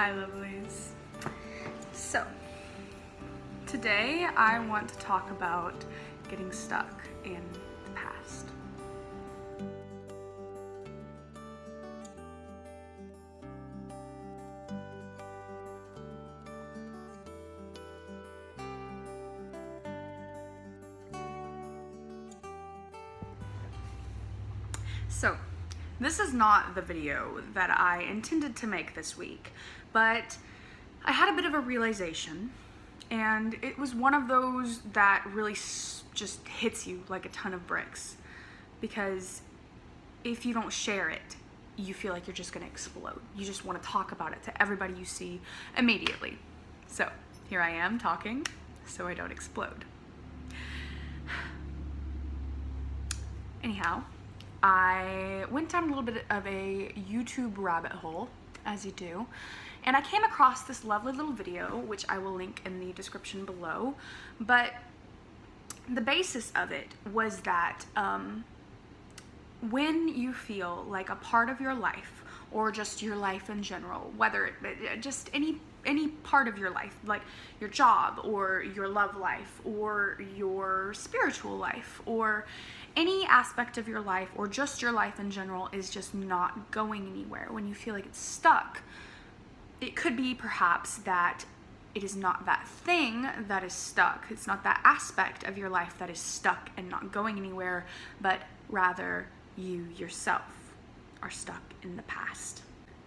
Hi, lovelies. So, today I want to talk about getting stuck in the past. So, this is not the video that I intended to make this week, but I had a bit of a realization, and it was one of those that really just hits you like a ton of bricks, because if you don't share it, you feel like you're just gonna explode. You just want to talk about it to everybody you see immediately. So here I am talking so I don't explode. Anyhow, I went down a little bit of a YouTube rabbit hole, as you do, and I came across this lovely little video, which I will link in the description below. But the basis of it was that when you feel like a part of your life, or just your life in general, whether it just any part of your life, like your job or your love life or your spiritual life or any aspect of your life or just your life in general is just not going anywhere, when you feel like it's stuck, it could be perhaps that it is not that thing that is stuck. It's not that aspect of your life that is stuck and not going anywhere, but rather you yourself are stuck in the past.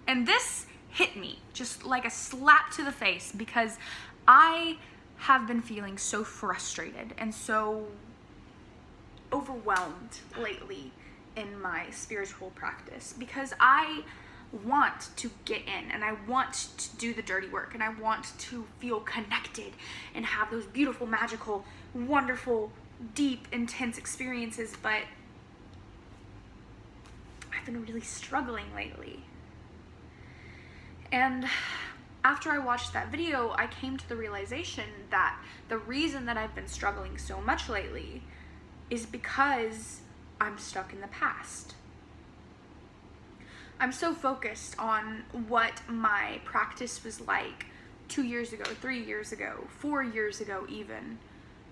And this hit me just like a slap to the face, because I have been feeling so frustrated and so overwhelmed lately in my spiritual practice, because I want to get in and I want to do the dirty work and I want to feel connected and have those beautiful, magical, wonderful, deep, intense experiences, but I've been really struggling lately. And after I watched that video, I came to the realization that the reason that I've been struggling so much lately is because I'm stuck in the past. I'm so focused on what my practice was like 2 years ago, 3 years ago, 4 years ago even.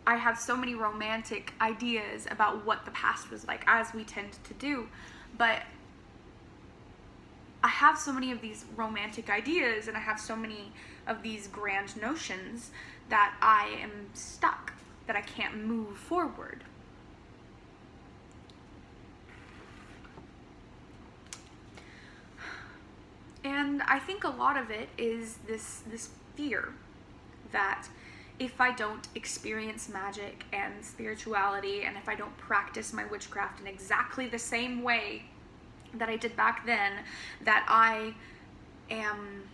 I have so many romantic ideas about what the past was like, as we tend to do, but I have so many of these romantic ideas and I have so many of these grand notions that I am stuck, that I can't move forward. And I think a lot of it is this fear that if I don't experience magic and spirituality, and if I don't practice my witchcraft in exactly the same way that I did back then, that I am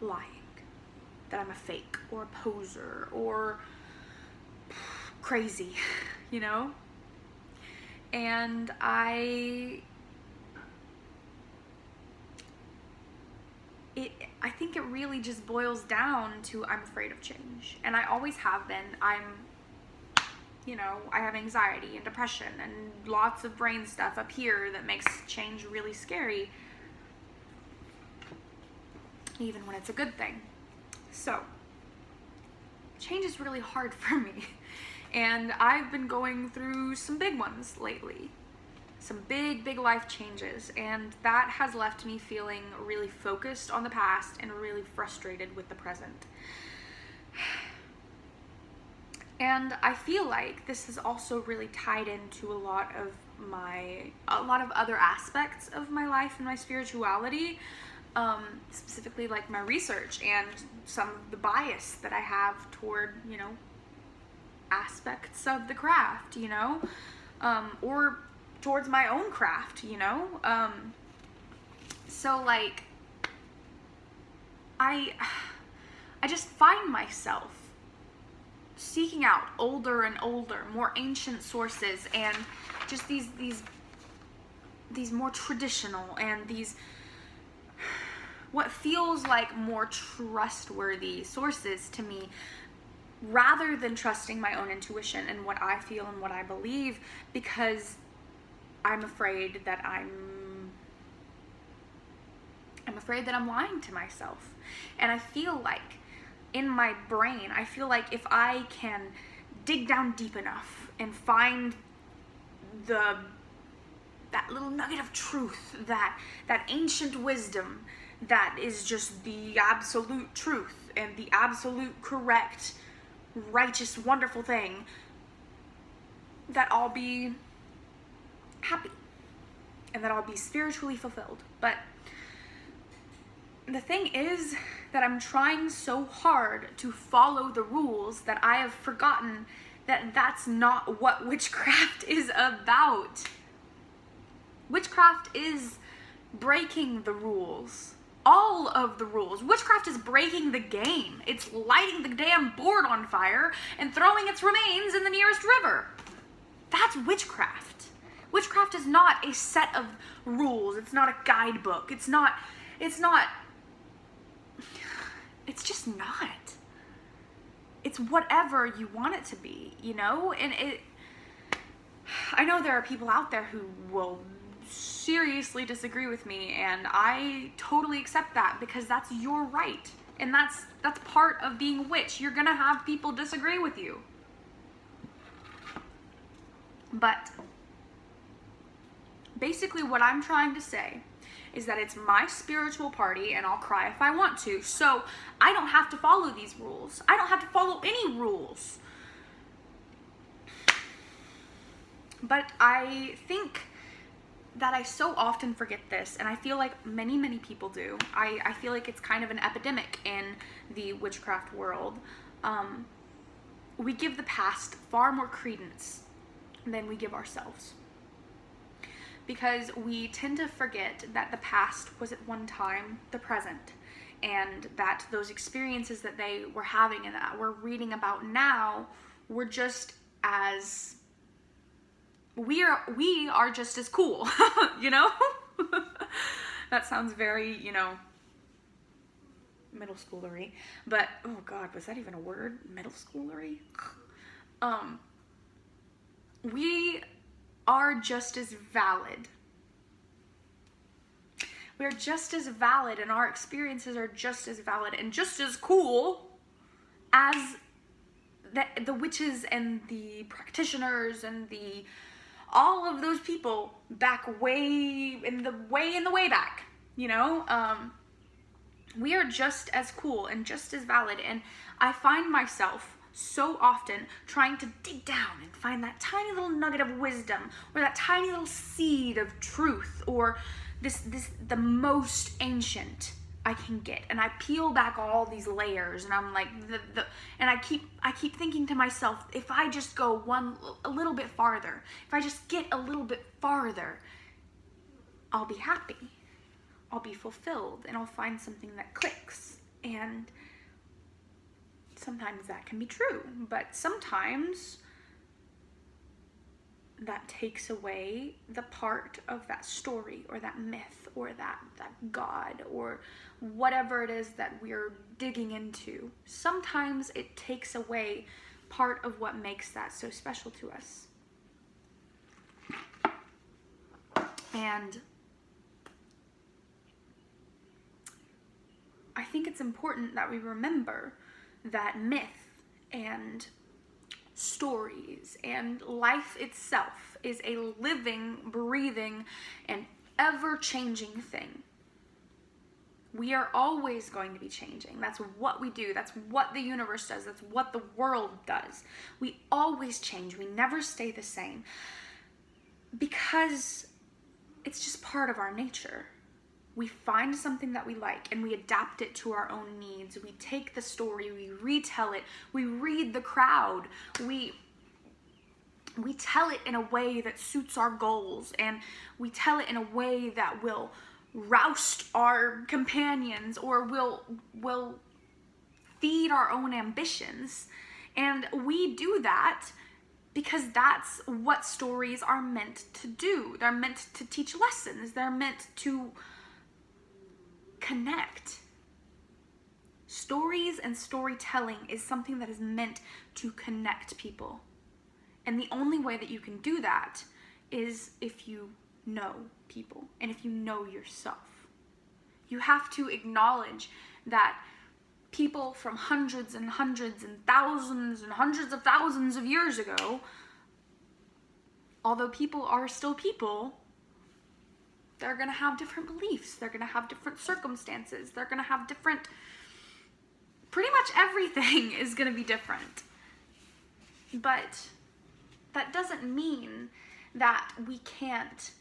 lying, that I'm a fake or a poser or crazy, you know? And I think it really just boils down to I'm afraid of change. And I always have been. I have anxiety and depression and lots of brain stuff up here that makes change really scary, even when it's a good thing. So, change is really hard for me. And I've been going through some big ones lately. Some big life changes, and that has left me feeling really focused on the past and really frustrated with the present. And I feel like this is also really tied into a lot of other aspects of my life and my spirituality, specifically like my research and some of the bias that I have toward, aspects of the craft, or towards my own craft, so like I just find myself seeking out older and older, more ancient sources, and just these more traditional and these what feels like more trustworthy sources to me, rather than trusting my own intuition and what I feel and what I believe, because I'm afraid that I'm I'm afraid that I'm lying to myself. And I feel like in my brain, I feel like if I can dig down deep enough and find that little nugget of truth, that ancient wisdom that is just the absolute truth and the absolute correct, righteous, wonderful thing, that I'll be happy and that I'll be spiritually fulfilled. But the thing is that I'm trying so hard to follow the rules that I have forgotten that that's not what witchcraft is about. Witchcraft is breaking the rules. All of the rules. Witchcraft is breaking the game. It's lighting the damn board on fire and throwing its remains in the nearest river. That's witchcraft. Witchcraft is not a set of rules. It's not a guidebook. It's just not. It's whatever you want it to be, you know? And I know there are people out there who will seriously disagree with me, and I totally accept that, because that's your right. And that's part of being a witch. You're gonna have people disagree with you. But basically what I'm trying to say is that it's my spiritual party and I'll cry if I want to. So I don't have to follow these rules. I don't have to follow any rules. But I think that I so often forget this, and I feel like many, many people do. I feel like it's kind of an epidemic in the witchcraft world. We give the past far more credence than we give ourselves. Because we tend to forget that the past was at one time the present, and that those experiences that they were having and that we're reading about now were just as, we are just as cool, you know? That sounds very, you know, middle schoolery, but oh God, was that even a word? Middle schoolery? We are just as valid. We're just as valid, and our experiences are just as valid and just as cool as the witches and the practitioners and all of those people back way in the way back, you know? We are just as cool and just as valid, and I find myself so often trying to dig down and find that tiny little nugget of wisdom, or that tiny little seed of truth, or the most ancient I can get. And I peel back all these layers, and I'm like, and I keep thinking to myself, if I just go a little bit farther, if I just get a little bit farther, I'll be happy, I'll be fulfilled, and I'll find something that clicks. And sometimes that can be true, but sometimes that takes away the part of that story or that myth or that God or whatever it is that we're digging into. Sometimes it takes away part of what makes that so special to us. And I think it's important that we remember that myth and stories and life itself is a living, breathing, and ever-changing thing. We are always going to be changing. That's what we do. That's what the universe does. That's what the world does. We always change. We never stay the same, because it's just part of our nature. We find something that we like and we adapt it to our own needs. We take the story, we retell it, we read the crowd, we tell it in a way that suits our goals, and we tell it in a way that will roust our companions or will feed our own ambitions. And we do that because that's what stories are meant to do. They're meant to teach lessons. They're meant to connect. Stories and storytelling is something that is meant to connect people. And the only way that you can do that is if you know people and if you know yourself. You have to acknowledge that people from hundreds and hundreds and hundreds of thousands of years ago, although people are still people, they're going to have different beliefs. They're going to have different circumstances. They're going to have different, pretty much everything is going to be different. But that doesn't mean that we can't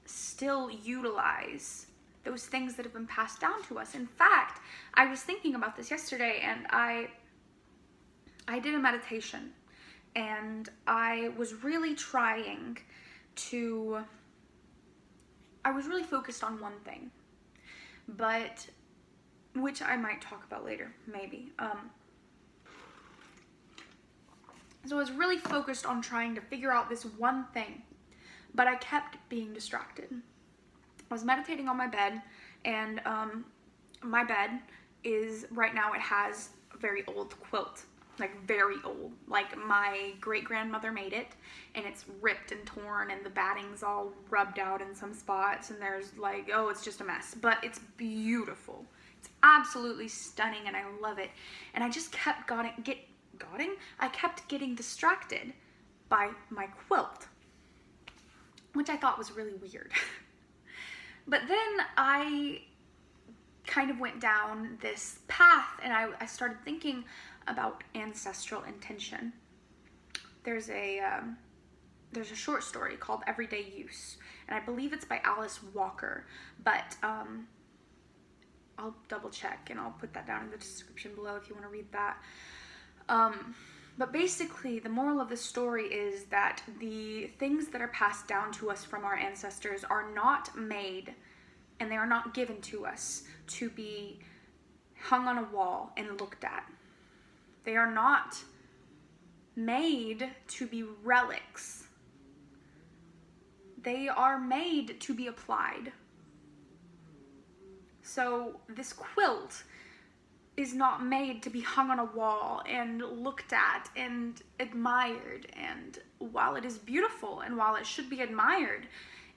still utilize those things that have been passed down to us. In fact, I was thinking about this yesterday, and I did a meditation, and I was really trying to, I was really focused on one thing, but, which I might talk about later, maybe. So I was really focused on trying to figure out this one thing, but I kept being distracted. I was meditating on my bed, and my bed is, right now, it has a very old quilt, like very old. Like my great-grandmother made it, and it's ripped and torn, and the batting's all rubbed out in some spots, and there's like, oh, it's just a mess. But it's beautiful. It's absolutely stunning, and I love it. And I just kept I kept getting distracted by my quilt, which I thought was really weird. But then I kind of went down this path, and I started thinking about ancestral intention. There's a short story called Everyday Use, and I believe it's by Alice Walker, but I'll double check and I'll put that down in the description below if you want to read that. But basically, the moral of the story is that the things that are passed down to us from our ancestors are not made, and they are not given to us to be hung on a wall and looked at. They are not made to be relics. They are made to be applied. So this quilt is not made to be hung on a wall and looked at and admired. And while it is beautiful and while it should be admired,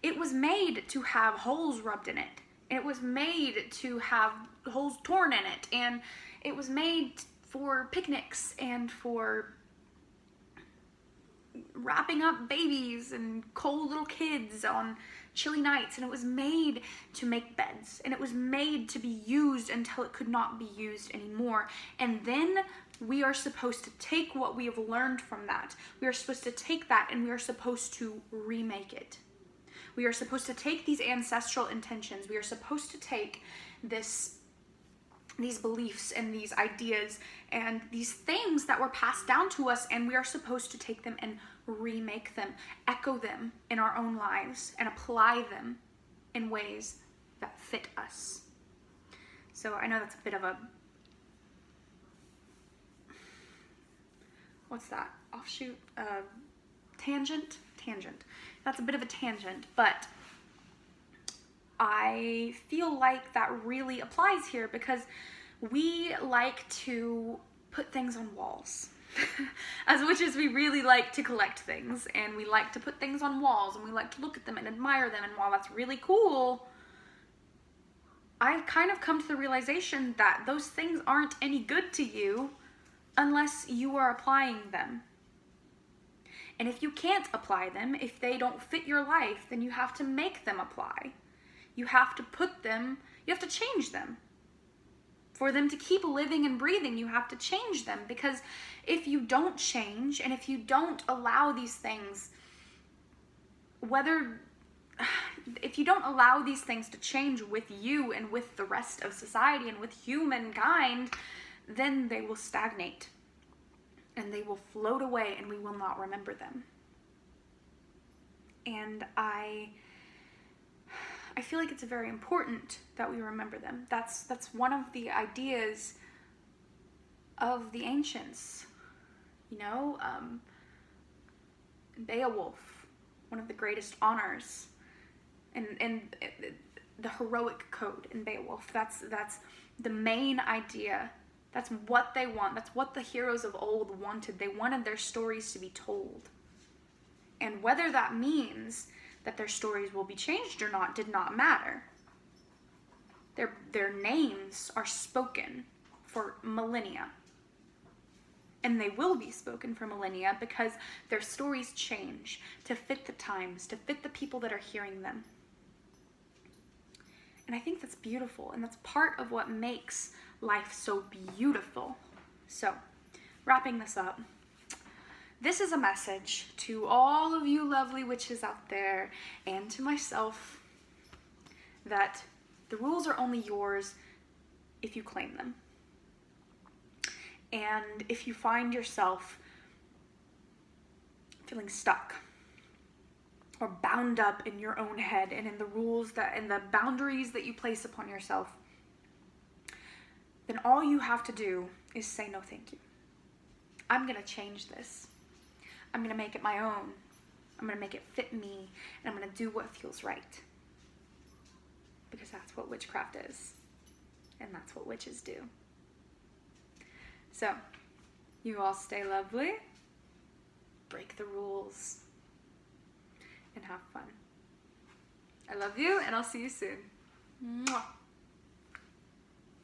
it was made to have holes rubbed in it. It was made to have holes torn in it. And it was made for picnics and for wrapping up babies and cold little kids on chilly nights, and it was made to make beds, and it was made to be used until it could not be used anymore. And then we are supposed to take what we have learned from that. We are supposed to take that and we are supposed to remake it. We are supposed to take these ancestral intentions. We are supposed to take these beliefs and these ideas and these things that were passed down to us, and we are supposed to take them and remake them, echo them in our own lives, and apply them in ways that fit us. So I know that's a bit of a, what's that, offshoot, tangent? That's a bit of a tangent, but I feel like that really applies here because we like to put things on walls. As much as we really like to collect things, and we like to put things on walls, and we like to look at them and admire them, and while that's really cool, I've kind of come to the realization that those things aren't any good to you unless you are applying them. And if you can't apply them, if they don't fit your life, then you have to make them apply. You have to you have to change them. For them to keep living and breathing, you have to change them, because if you don't change and if you don't allow these things, if you don't allow these things to change with you and with the rest of society and with humankind, then they will stagnate and they will float away and we will not remember them. And I feel like it's very important that we remember them. That's one of the ideas of the ancients. You know, Beowulf, one of the greatest honors, and the heroic code in Beowulf. That's the main idea. That's what they want. That's what the heroes of old wanted. They wanted their stories to be told. And whether that means that their stories will be changed or not did not matter. Their names are spoken for millennia. And they will be spoken for millennia because their stories change to fit the times, to fit the people that are hearing them. And I think that's beautiful, and that's part of what makes life so beautiful. So, wrapping this up, this is a message to all of you lovely witches out there and to myself that the rules are only yours if you claim them. And if you find yourself feeling stuck or bound up in your own head and in the rules and the boundaries that you place upon yourself, then all you have to do is say no thank you. I'm going to change this. I'm going to make it my own. I'm going to make it fit me, and I'm going to do what feels right. Because that's what witchcraft is. And that's what witches do. So, you all stay lovely, break the rules, and have fun. I love you, and I'll see you soon. Mwah.